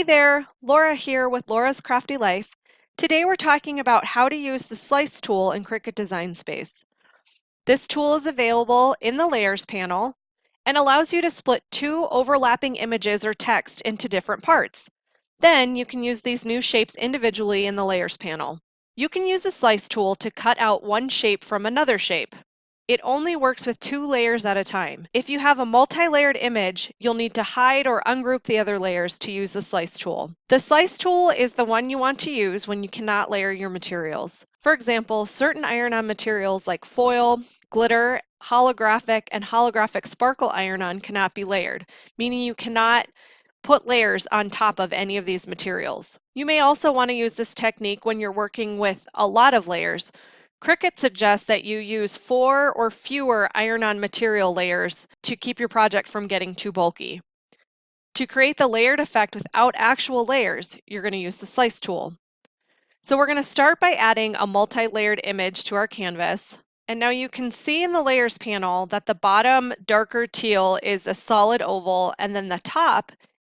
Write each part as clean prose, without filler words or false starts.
Hey there, Laura here with Laura's Crafty Life. Today we're talking about how to use the Slice tool in Cricut Design Space. This tool is available in the Layers panel and allows you to split two overlapping images or text into different parts. Then you can use these new shapes individually in the Layers panel. You can use the Slice tool to cut out one shape from another shape. It only works with two layers at a time. If you have a multi-layered image, you'll need to hide or ungroup the other layers to use the Slice tool. The Slice tool is the one you want to use when you cannot layer your materials. For example, certain iron-on materials like foil, glitter, holographic, and holographic sparkle iron-on cannot be layered, meaning you cannot put layers on top of any of these materials. You may also want to use this technique when you're working with a lot of layers. Cricut suggests that you use 4 or fewer iron-on material layers to keep your project from getting too bulky. To create the layered effect without actual layers, you're going to use the Slice tool. So we're going to start by adding a multi-layered image to our canvas. And now you can see in the Layers panel that the bottom darker teal is a solid oval, and then the top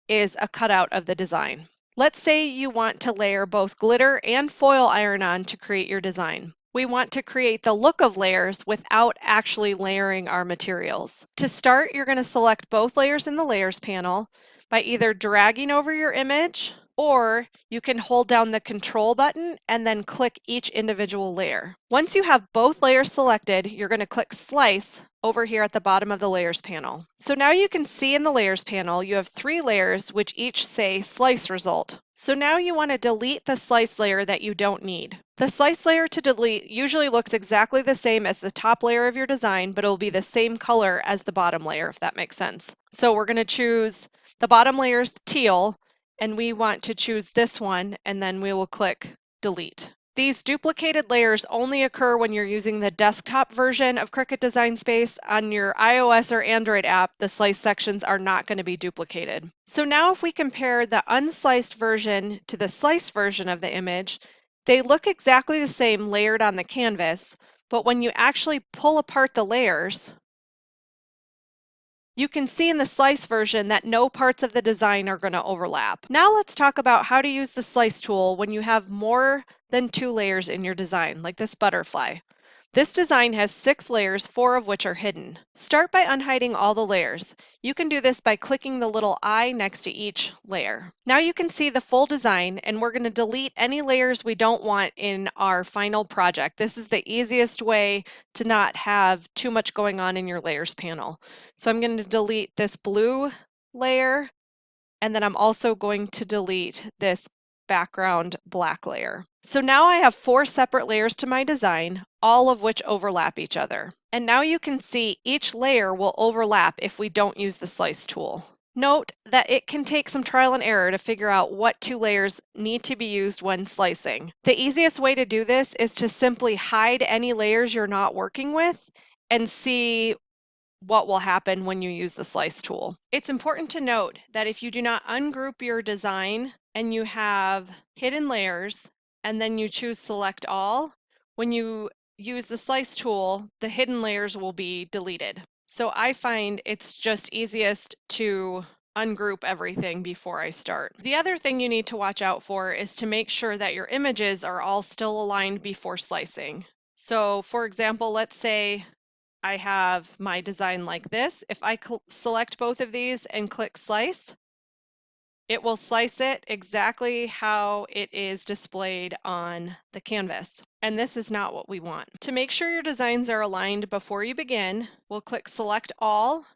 is a cutout of the design. Let's say you want to layer both glitter and foil iron-on to create your design. We want to create the look of layers without actually layering our materials. To start, you're going to select both layers in the Layers panel by either dragging over your image, or you can hold down the Control button and then click each individual layer. Once you have both layers selected, you're going to click Slice over here at the bottom of the Layers panel. So now you can see in the Layers panel you have 3 layers which each say Slice Result. So now you want to delete the Slice layer that you don't need. The Slice layer to delete usually looks exactly the same as the top layer of your design, but it'll be the same color as the bottom layer, if that makes sense. So we're going to choose the bottom layer is teal, and we want to choose this one, and then we will click Delete. These duplicated layers only occur when you're using the desktop version of Cricut Design Space. On your iOS or Android app, the slice sections are not going to be duplicated. So now if we compare the unsliced version to the sliced version of the image, they look exactly the same layered on the canvas, but when you actually pull apart the layers, you can see in the Slice version that no parts of the design are going to overlap. Now let's talk about how to use the Slice tool when you have more than 2 layers in your design, like this butterfly. This design has 6 layers, 4 of which are hidden. Start by unhiding all the layers. You can do this by clicking the little eye next to each layer. Now you can see the full design, and we're going to delete any layers we don't want in our final project. This is the easiest way to not have too much going on in your Layers panel. So I'm going to delete this blue layer, and then I'm also going to delete this background black layer. So now I have 4 separate layers to my design, all of which overlap each other. And now you can see each layer will overlap if we don't use the Slice tool. Note that it can take some trial and error to figure out what 2 layers need to be used when slicing. The easiest way to do this is to simply hide any layers you're not working with and see what will happen when you use the Slice tool. It's important to note that if you do not ungroup your design and you have hidden layers and then you choose Select All, when you use the Slice tool, the hidden layers will be deleted. So I find it's just easiest to ungroup everything before I start. The other thing you need to watch out for is to make sure that your images are all still aligned before slicing. So for example, let's say I have my design like this. If I select both of these and click Slice, it will slice it exactly how it is displayed on the canvas. And this is not what we want. To make sure your designs are aligned before you begin, we'll click Select All,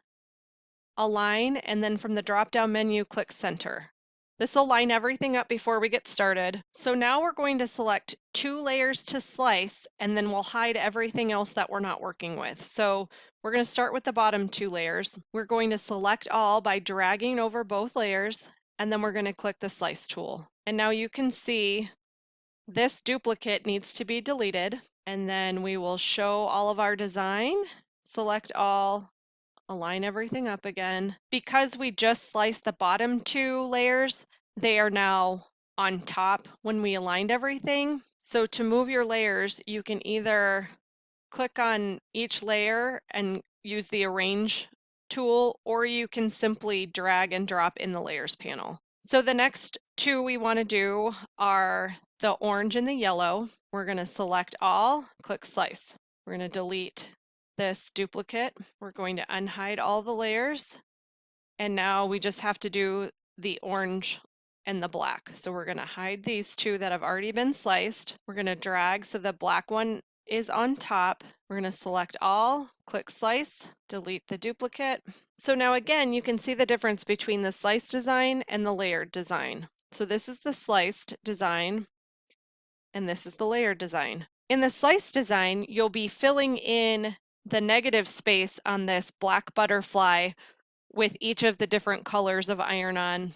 Align, and then from the drop-down menu, click Center. This will line everything up before we get started. So now we're going to select 2 layers to slice, and then we'll hide everything else that we're not working with. So we're going to start with the bottom 2 layers. We're going to select all by dragging over both layers, and then we're going to click the Slice tool. And now you can see this duplicate needs to be deleted, and then we will show all of our design, select all, align everything up again. Because we just sliced the bottom 2 layers, they are now on top when we aligned everything. So to move your layers, you can either click on each layer and use the Arrange tool, or you can simply drag and drop in the Layers panel. So the next two we want to do are the orange and the yellow. We're going to select all, click slice. We're going to delete this duplicate. We're going to unhide all the layers. And now we just have to do the orange and the black. So we're going to hide these two that have already been sliced. We're going to drag so the black one is on top. We're going to select all, click slice, delete the duplicate. So now again, you can see the difference between the sliced design and the layered design. So this is the sliced design, and this is the layered design. In the sliced design, you'll be filling in the negative space on this black butterfly with each of the different colors of iron-on,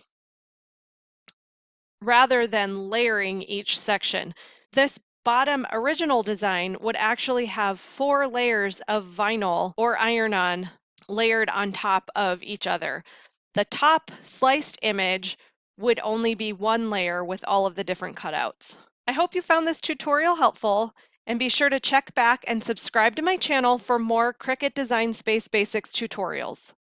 rather than layering each section. This bottom original design would actually have 4 layers of vinyl or iron-on layered on top of each other. The top sliced image would only be 1 layer with all of the different cutouts. I hope you found this tutorial helpful, and be sure to check back and subscribe to my channel for more Cricut Design Space Basics tutorials.